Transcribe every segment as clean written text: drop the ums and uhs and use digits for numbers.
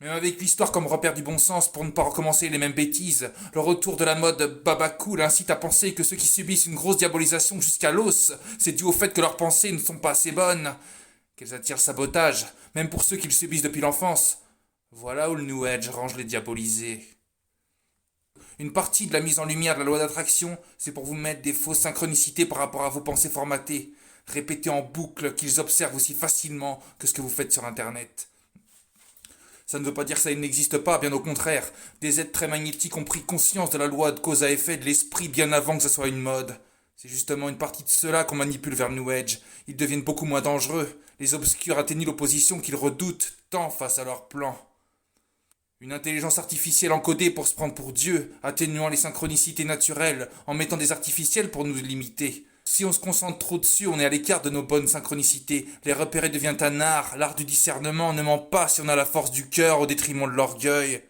Même avec l'histoire comme repère du bon sens pour ne pas recommencer les mêmes bêtises, le retour de la mode baba cool incite à penser que ceux qui subissent une grosse diabolisation jusqu'à l'os, c'est dû au fait que leurs pensées ne sont pas assez bonnes, qu'elles attirent le sabotage, même pour ceux qui le subissent depuis l'enfance. Voilà où le New Age range les diabolisés. Une partie de la mise en lumière de la loi d'attraction, c'est pour vous mettre des fausses synchronicités par rapport à vos pensées formatées, répétées en boucle qu'ils observent aussi facilement que ce que vous faites sur Internet. Ça ne veut pas dire que ça n'existe pas, bien au contraire. Des êtres très magnétiques ont pris conscience de la loi de cause à effet de l'esprit bien avant que ça soit une mode. C'est justement une partie de ceux-là qu'on manipule vers le New Age. Ils deviennent beaucoup moins dangereux. Les obscurs atténuent l'opposition qu'ils redoutent tant face à leurs plans. Une intelligence artificielle encodée pour se prendre pour Dieu, atténuant les synchronicités naturelles, en mettant des artificiels pour nous limiter. Si on se concentre trop dessus, on est à l'écart de nos bonnes synchronicités. Les repérer devient un art, l'art du discernement ne ment pas si on a la force du cœur au détriment de l'orgueil.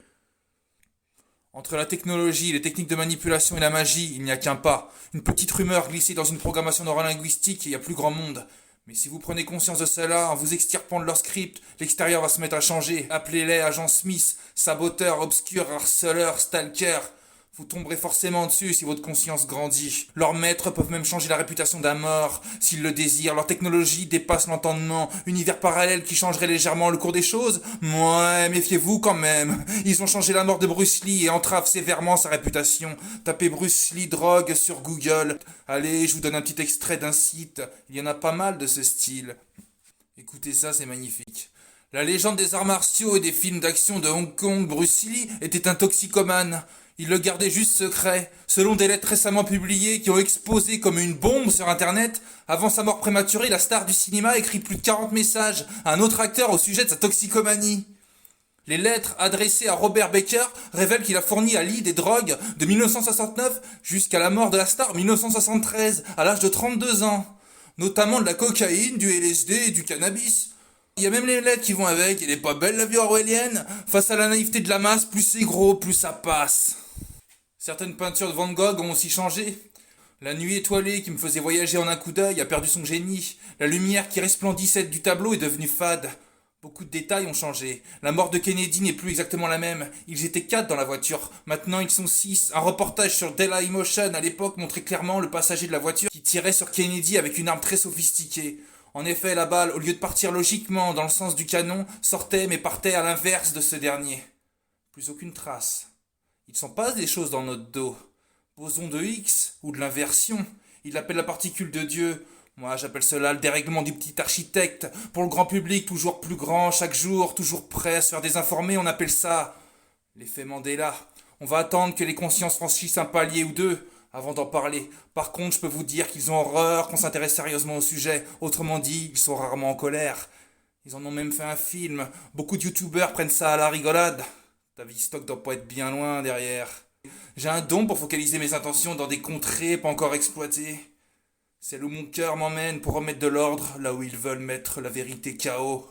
Entre la technologie, les techniques de manipulation et la magie, il n'y a qu'un pas. Une petite rumeur glissée dans une programmation neurolinguistique et il y a plus grand monde. Mais si vous prenez conscience de cela, en vous extirpant de leur script, l'extérieur va se mettre à changer. Appelez-les agents Smith, saboteurs, obscurs, harceleurs, stalkers. Vous tomberez forcément dessus si votre conscience grandit. Leurs maîtres peuvent même changer la réputation d'un mort, s'ils le désirent. Leur technologie dépasse l'entendement. Univers parallèle qui changerait légèrement le cours des choses. Ouais, méfiez-vous quand même. Ils ont changé la mort de Bruce Lee et entravent sévèrement sa réputation. Tapez Bruce Lee drogue sur Google. Allez, je vous donne un petit extrait d'un site. Il y en a pas mal de ce style. Écoutez ça, c'est magnifique. La légende des arts martiaux et des films d'action de Hong Kong, Bruce Lee, était un toxicomane. Il le gardait juste secret. Selon des lettres récemment publiées qui ont explosé comme une bombe sur Internet, avant sa mort prématurée, la star du cinéma écrit plus de 40 messages à un autre acteur au sujet de sa toxicomanie. Les lettres adressées à Robert Baker révèlent qu'il a fourni à Lee des drogues de 1969 jusqu'à la mort de la star en 1973, à l'âge de 32 ans. Notamment de la cocaïne, du LSD et du cannabis. Il y a même les lettres qui vont avec, elle est pas belle la vie orwellienne. Face à la naïveté de la masse, plus c'est gros, plus ça passe. Certaines peintures de Van Gogh ont aussi changé. La nuit étoilée qui me faisait voyager en un coup d'œil a perdu son génie. La lumière qui resplendissait du tableau est devenue fade. Beaucoup de détails ont changé. La mort de Kennedy n'est plus exactement la même. Ils étaient 4 dans la voiture. Maintenant ils sont 6. Un reportage sur Dailymotion à l'époque montrait clairement le passager de la voiture qui tirait sur Kennedy avec une arme très sophistiquée. En effet, la balle, au lieu de partir logiquement dans le sens du canon, sortait mais partait à l'inverse de ce dernier. Plus aucune trace. Il s'en passe des choses dans notre dos. Boson de Higgs, ou de l'inversion. Il l'appelle la particule de Dieu. Moi, j'appelle cela le dérèglement du petit architecte. Pour le grand public, toujours plus grand, chaque jour, toujours prêt à se faire désinformer, on appelle ça l'effet Mandela. On va attendre que les consciences franchissent un palier ou deux avant d'en parler. Par contre, je peux vous dire qu'ils ont horreur qu'on s'intéresse sérieusement au sujet. Autrement dit, ils sont rarement en colère. Ils en ont même fait un film. Beaucoup de youtubeurs prennent ça à la rigolade. Tavistock doit pas être bien loin derrière. J'ai un don pour focaliser mes intentions dans des contrées pas encore exploitées. Celle où mon cœur m'emmène pour remettre de l'ordre là où ils veulent mettre la vérité KO.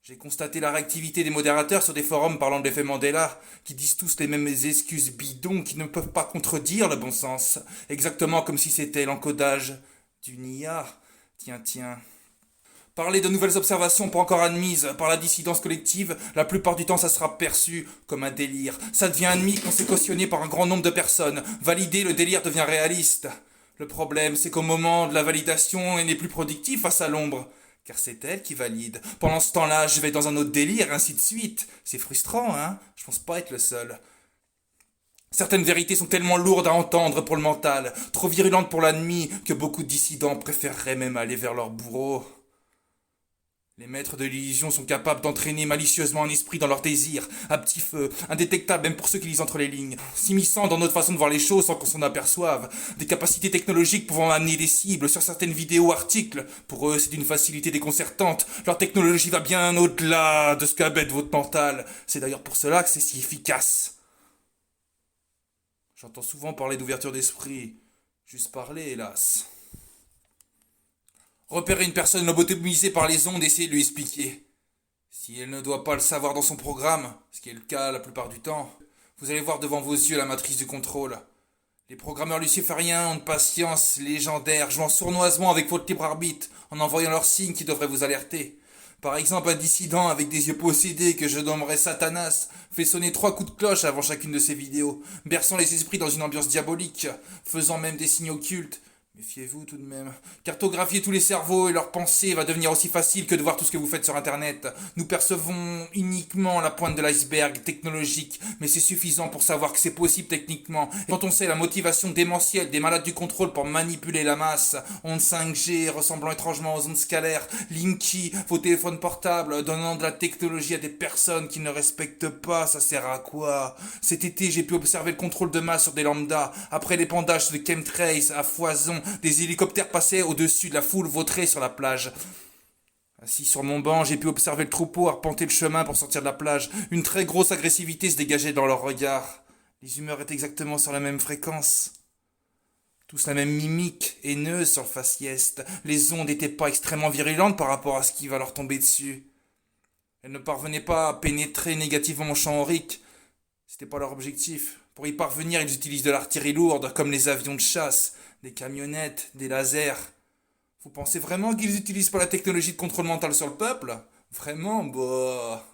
J'ai constaté la réactivité des modérateurs sur des forums parlant de l'effet Mandela, qui disent tous les mêmes excuses bidons qui ne peuvent pas contredire le bon sens, exactement comme si c'était l'encodage d'une IA. Tiens, tiens. Parler de nouvelles observations pas encore admises par la dissidence collective, la plupart du temps ça sera perçu comme un délire. Ça devient un mythe quand c'est cautionné par un grand nombre de personnes. Validé, le délire devient réaliste. Le problème, c'est qu'au moment de la validation, elle n'est plus productive face à l'ombre. Car c'est elle qui valide. Pendant ce temps-là, je vais dans un autre délire, ainsi de suite. C'est frustrant, hein? Je pense pas être le seul. Certaines vérités sont tellement lourdes à entendre pour le mental, trop virulentes pour l'ennemi, que beaucoup de dissidents préféreraient même aller vers leur bourreau. Les maîtres de l'illusion sont capables d'entraîner malicieusement un esprit dans leurs désirs, à petit feu, indétectable même pour ceux qui lisent entre les lignes, s'immisçant dans notre façon de voir les choses sans qu'on s'en aperçoive, des capacités technologiques pouvant amener des cibles sur certaines vidéos ou articles. Pour eux, c'est d'une facilité déconcertante. Leur technologie va bien au-delà de ce qu'abête votre mental. C'est d'ailleurs pour cela que c'est si efficace. J'entends souvent parler d'ouverture d'esprit. Juste parler, hélas. Repérer une personne lobotomisée par les ondes et essayer de lui expliquer. Si elle ne doit pas le savoir dans son programme, ce qui est le cas la plupart du temps, vous allez voir devant vos yeux la matrice du contrôle. Les programmeurs lucifériens ont une patience légendaire, jouant sournoisement avec votre libre arbitre, en envoyant leurs signes qui devraient vous alerter. Par exemple, un dissident avec des yeux possédés que je nommerais Satanas fait sonner 3 coups de cloche avant chacune de ses vidéos, berçant les esprits dans une ambiance diabolique, faisant même des signes occultes. Méfiez-vous tout de même. Cartographier tous les cerveaux et leurs pensées va devenir aussi facile que de voir tout ce que vous faites sur Internet. Nous percevons uniquement la pointe de l'iceberg technologique, mais c'est suffisant pour savoir que c'est possible techniquement. Et quand on sait la motivation démentielle des malades du contrôle pour manipuler la masse, ondes 5G ressemblant étrangement aux ondes scalaires, Linky, vos téléphones portables, donnant de la technologie à des personnes qui ne respectent pas, ça sert à quoi? Cet été, j'ai pu observer le contrôle de masse sur des lambdas, après l'épandage de chemtrails à foison. Des hélicoptères passaient au-dessus de la foule vautrée sur la plage. Assis sur mon banc, j'ai pu observer le troupeau arpenter le chemin pour sortir de la plage. Une très grosse agressivité se dégageait dans leur regard. Les humeurs étaient exactement sur la même fréquence. Tous la même mimique, haineuse sur le faciès. Les ondes n'étaient pas extrêmement virulentes par rapport à ce qui va leur tomber dessus. Elles ne parvenaient pas à pénétrer négativement mon champ aurique. C'était pas leur objectif. Pour y parvenir, ils utilisent de l'artillerie lourde, comme les avions de chasse, des camionnettes, des lasers. Vous pensez vraiment qu'ils utilisent pas la technologie de contrôle mental sur le peuple? Vraiment, bah...